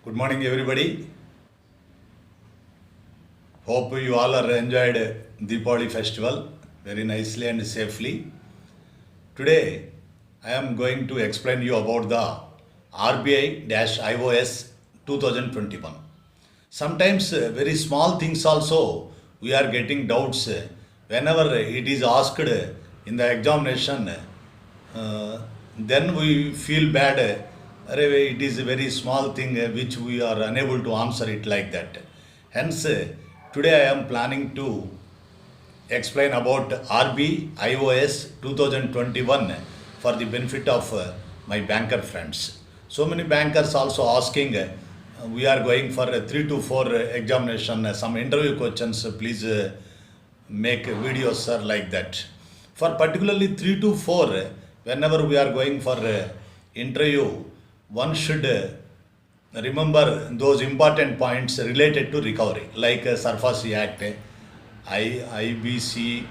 Good morning, everybody. Hope you all are enjoyed Deepavali festival very nicely and safely. Today, I am going to explain you about the RBI-iOS 2021. Sometimes very small things also we are getting doubts whenever it is asked in the examination. Then we feel bad. It is a very small thing which we are unable to answer it like that. Hence, today I am planning to explain about RB iOS 2021 for the benefit of my banker friends. So many bankers also asking, we are going for a 3 to 4 examination, some interview questions, please make videos, sir, like that. For particularly 3 to 4, whenever we are going for interview, one should remember those important points related to recovery, like Surface Act, IBC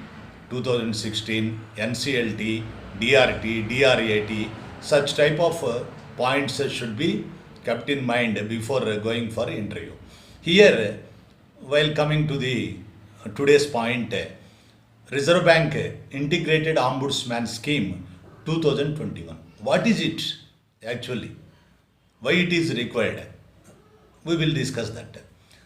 2016, NCLT, DRT, DRAT, such type of points should be kept in mind before going for interview. Here, while coming to the today's point, Reserve Bank Integrated Ombudsman Scheme 2021. What is it actually? Why it is required? We will discuss that.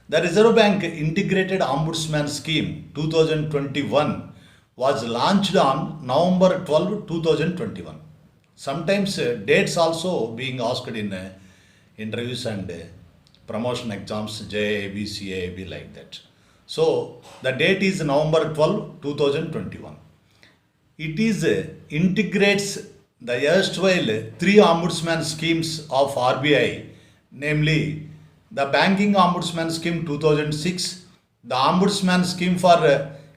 The Reserve Bank Integrated Ombudsman Scheme 2021 was launched on November 12, 2021. Sometimes dates also being asked in interviews and promotion exams, JAB, CAB, like that. So the date is November 12, 2021. It is integrates the erstwhile three ombudsman schemes of RBI, namely the Banking Ombudsman Scheme 2006, the Ombudsman Scheme for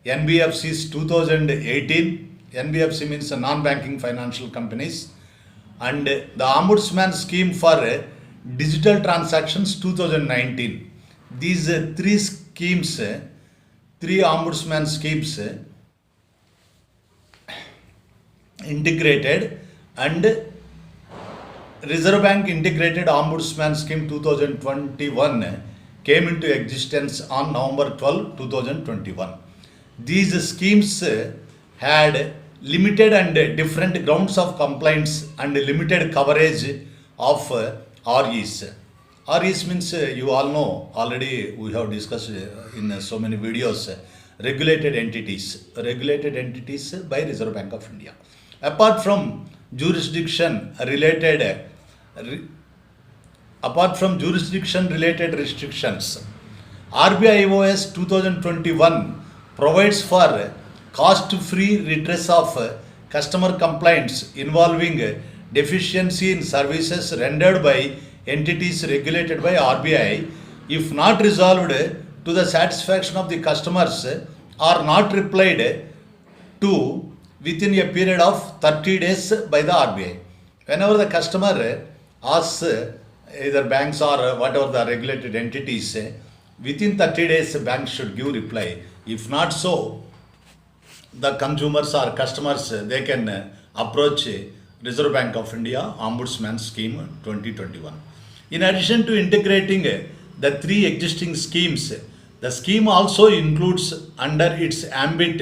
NBFCs 2018, NBFC means non-banking financial companies, and the Ombudsman Scheme for Digital Transactions 2019. These three schemes, three ombudsman schemes integrated, and Reserve Bank Integrated Ombudsman Scheme 2021 came into existence on November 12, 2021. These schemes had limited and different grounds of complaints and limited coverage of REs. REs means you all know, already we have discussed in so many videos, regulated entities by Reserve Bank of India. Apart from jurisdiction related restrictions, RBI OS 2021 provides for cost-free redress of customer complaints involving deficiency in services rendered by entities regulated by RBI if not resolved to the satisfaction of the customers or not replied to within a period of 30 days by the RBI. Whenever the customer asks either banks or whatever the regulated entities, within 30 days banks should give reply. If not so, the consumers or customers, they can approach Reserve Bank of India Ombudsman Scheme 2021. In addition to integrating the three existing schemes, the scheme also includes under its ambit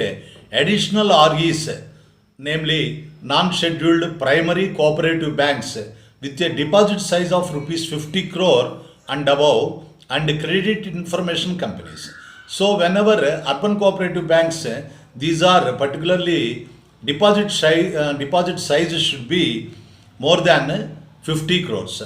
additional REs, namely non-scheduled primary cooperative banks with a deposit size of rupees 50 crore and above, and credit information companies. So whenever urban cooperative banks, these are particularly deposit size should be more than 50 crores.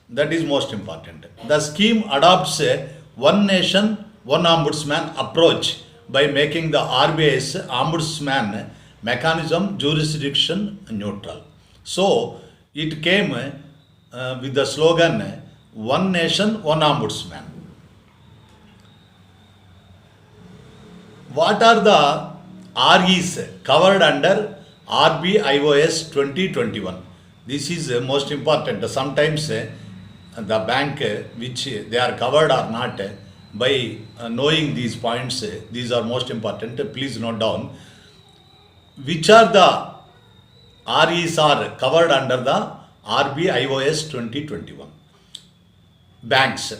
That is most important. The scheme adopts a one nation, one ombudsman approach by making the RBI's ombudsman mechanism jurisdiction neutral. So it came with the slogan one nation, one ombudsman. What are the REs covered under RB iOS 2021? This is most important. Sometimes the bank which they are covered or not, by knowing these points, these are most important. Please note down which are the REs are covered under the RB iOS 2021. banks,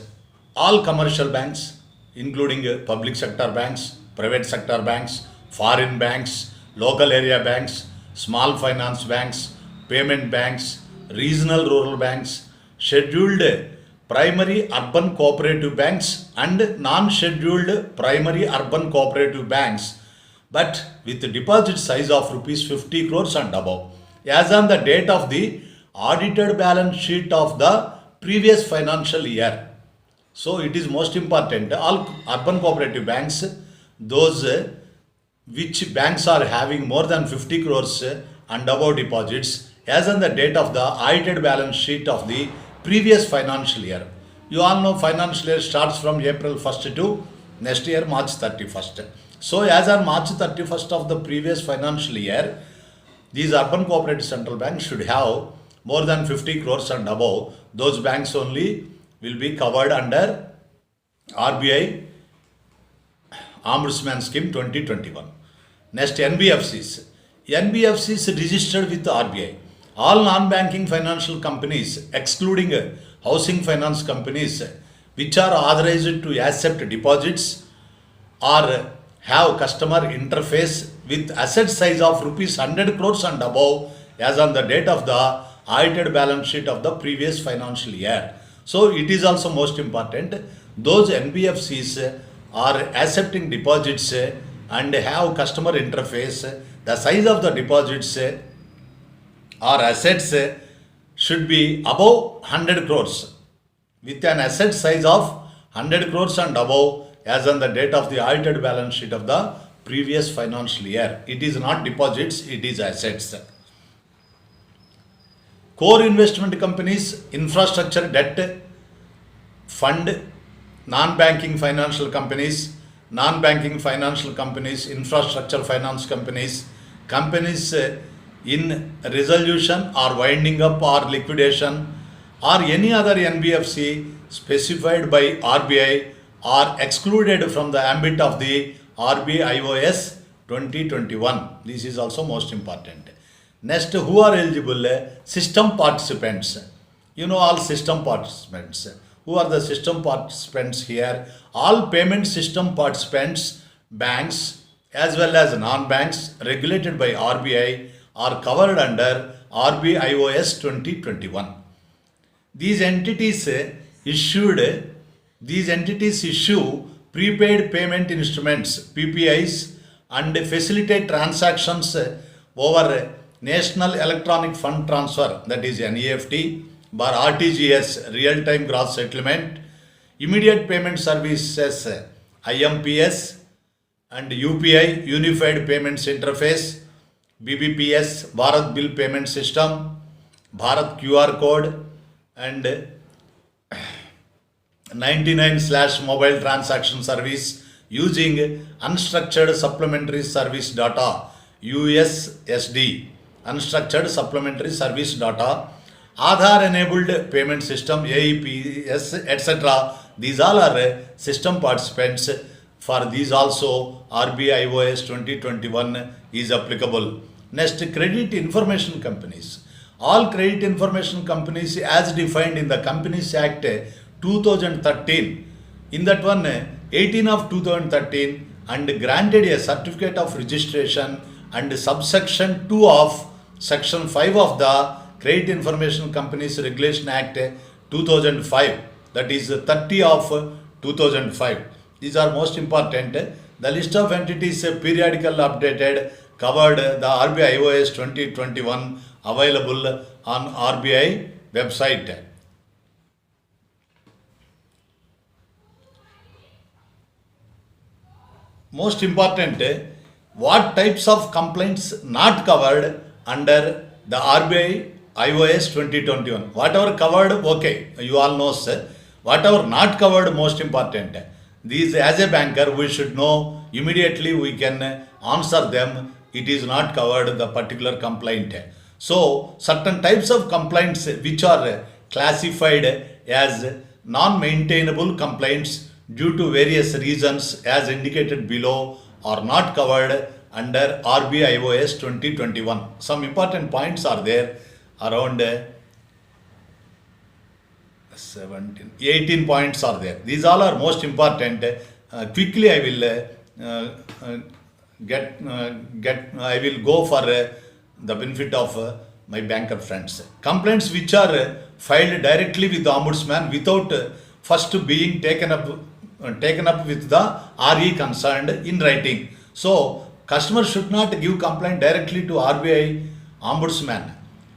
all commercial banks, including public sector banks, private sector banks, foreign banks, local area banks, small finance banks, payment banks, regional rural banks, scheduled primary urban cooperative banks, and non-scheduled primary urban cooperative banks, but with deposit size of rupees 50 crores and above, as on the date of the audited balance sheet of the previous financial year. So it is most important. All urban cooperative banks, those which banks are having more than 50 crores and above deposits, as on the date of the audited balance sheet of the previous financial year. You all know financial year starts from April 1st to next year March 31st. So as on March 31st of the previous financial year, these urban cooperative central banks should have more than 50 crores and above. Those banks only will be covered under RBI OMBUDSMAN scheme 2021. Next, NBFCs. NBFCs registered with RBI. All non-banking financial companies, excluding housing finance companies, which are authorized to accept deposits or have customer interface with asset size of rupees 100 crores and above, as on the date of the audited balance sheet of the previous financial year. So it is also most important. Those NBFCs are accepting deposits and have customer interface. The size of the deposits or assets should be above 100 crores, with an asset size of 100 crores and above, as on the date of the audited balance sheet of the previous financial year. It is not deposits, it is assets. Core investment companies, infrastructure debt fund, non-banking financial companies, infrastructure finance companies, companies in resolution or winding up or liquidation, or any other NBFC specified by RBI or excluded from the ambit of the RBI IOS 2021. This is also most important. Next, who are eligible? System participants. You know all system participants. Who are the system participants here? All payment system participants, banks as well as non-banks regulated by RBI are covered under RBI IOS 2021. These entities issue prepaid payment instruments, PPIs, and facilitate transactions over National Electronic Fund Transfer, that is NEFT, or RTGS, real-time gross settlement, immediate payment services, IMPS, and UPI, Unified Payments Interface, BBPS, Bharat Bill Payment System, Bharat QR Code, and 99/mobile transaction service using unstructured supplementary service data, USSD, unstructured supplementary service data, Aadhaar enabled payment system, AEPS, etc. These all are system participants. For these also RBI IOS 2021 is applicable. Next, credit information companies. All credit information companies as defined in the Companies Act 2013, in that one 18 of 2013, and granted a certificate of registration and subsection 2 of section 5 of the Credit Information Companies Regulation Act 2005, that is 30 of 2005. These are most important. The list of entities periodically updated covered the RBI IOS 2021 available on RBI website. Most important, what types of complaints not covered under the RBI IOS 2021. Whatever covered, okay, you all know, sir. Whatever not covered, most important. These, as a banker, we should know immediately, we can answer them. It is not covered, the particular complaint. So, certain types of complaints which are classified as non-maintainable complaints due to various reasons as indicated below are not covered under RBI IOS 2021. Some important points are there around 17, 18 points are there. These all are most important. Quickly I will I will go for the benefit of my banker friends. Complaints which are filed directly with the ombudsman without first being taken up with the RE concerned in writing. So customer should not give complaint directly to RBI ombudsman.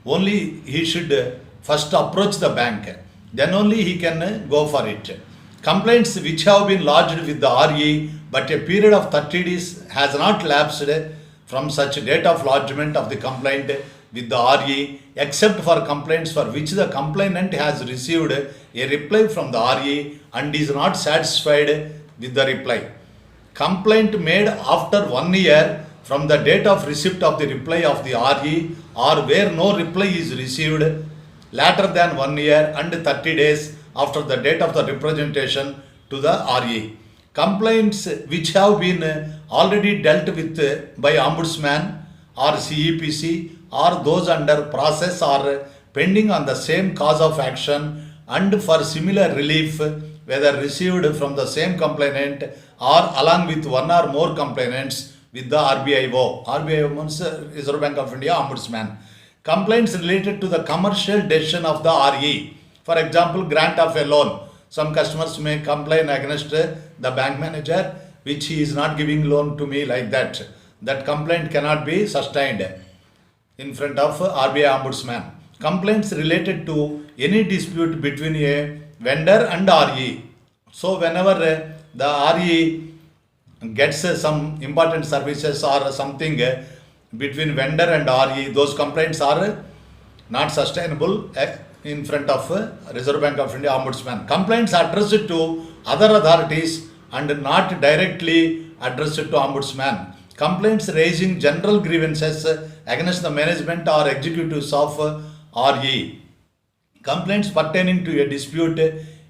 Only he should first approach the bank. Then only he can go for it. Complaints which have been lodged with the RE but a period of 30 days has not lapsed from such date of lodgement of the complaint with the RE except for complaints for which the complainant has received a reply from the RE and is not satisfied with the reply. Complaint made after 1 year from the date of receipt of the reply of the RE or where no reply is received later than 1 year and 30 days after the date of the representation to the RE. Complaints which have been already dealt with by Ombudsman or CEPC or those under process or pending on the same cause of action and for similar relief whether received from the same complainant or along with one or more complainants with the RBIO. RBIO means Reserve Bank of India Ombudsman. Complaints related to the commercial decision of the RE. For example, grant of a loan. Some customers may complain against the bank manager which he is not giving loan to me like that. That complaint cannot be sustained in front of RBI Ombudsman. Complaints related to any dispute between a vendor and RE. So whenever the RE gets some important services or something between vendor and RE, those complaints are not sustainable in front of Reserve Bank of India Ombudsman. Complaints addressed to other authorities and not directly addressed to Ombudsman. Complaints raising general grievances against the management or executives of RE. Complaints pertaining to a dispute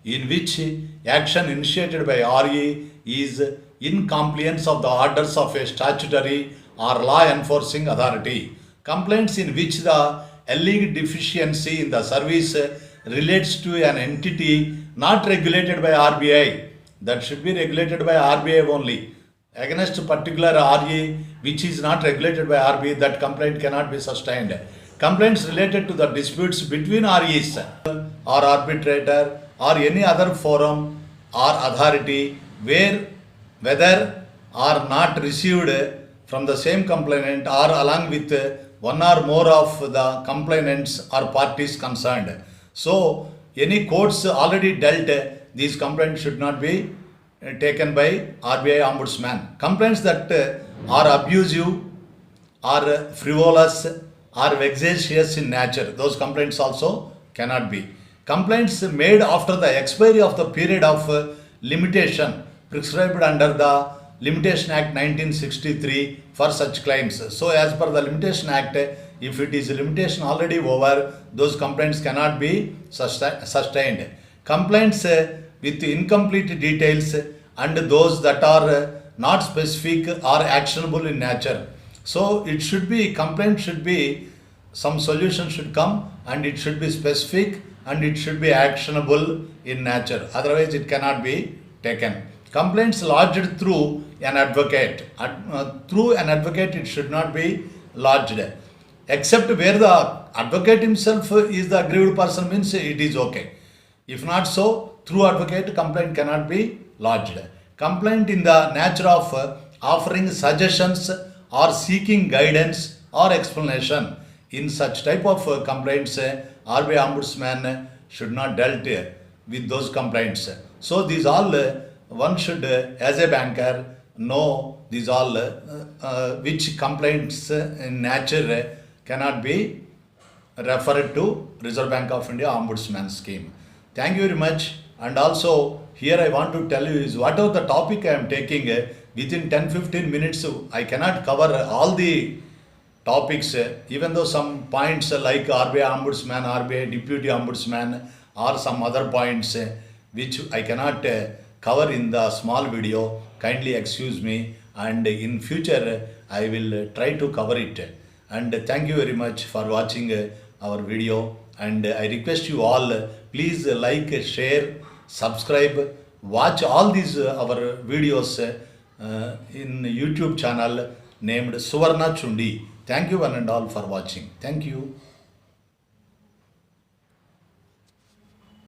in which action initiated by RE is in compliance of the orders of a statutory or law enforcing authority. Complaints in which the alleged deficiency in the service relates to an entity not regulated by RBI. That should be regulated by RBI only. Against a particular RE which is not regulated by RBI, that complaint cannot be sustained. Complaints related to the disputes between REs or arbitrator or any other forum or authority whether or not received from the same complainant or along with one or more of the complainants or parties concerned. So any courts already dealt these complaints should not be taken by RBI Ombudsman. Complaints that are abusive or frivolous or vexatious in nature, those complaints also cannot be. Complaints made after the expiry of the period of limitation prescribed under the Limitation Act 1963 for such claims. So as per the Limitation Act, if it is limitation already over, those complaints cannot be sustained. Complaints with incomplete details and those that are not specific or actionable in nature. So it should be, complaint should be, some solution should come and it should be specific and it should be actionable in nature. Otherwise it cannot be taken. Complaints lodged through an advocate. Through an advocate it should not be lodged. Except where the advocate himself is the aggrieved person, means it is okay. If not so, through advocate complaint cannot be lodged. Complaint in the nature of offering suggestions or seeking guidance or explanation. In such type of complaints, RBI Ombudsman should not dealt with those complaints. So these all one should, as a banker, know these all which complaints in nature cannot be referred to Reserve Bank of India Ombudsman scheme. Thank you very much. And also here I want to tell you is whatever the topic I am taking, within 10-15 minutes I cannot cover all the topics, even though some points like RBI Ombudsman, RBI Deputy Ombudsman or some other points which I cannot cover in the small video. Kindly excuse me, and in future I will try to cover it. And thank you very much for watching our video, and I request you all Please like, share, subscribe, watch all these our videos in YouTube channel named Suvarna Chundi. Thank you one and all for watching. Thank you.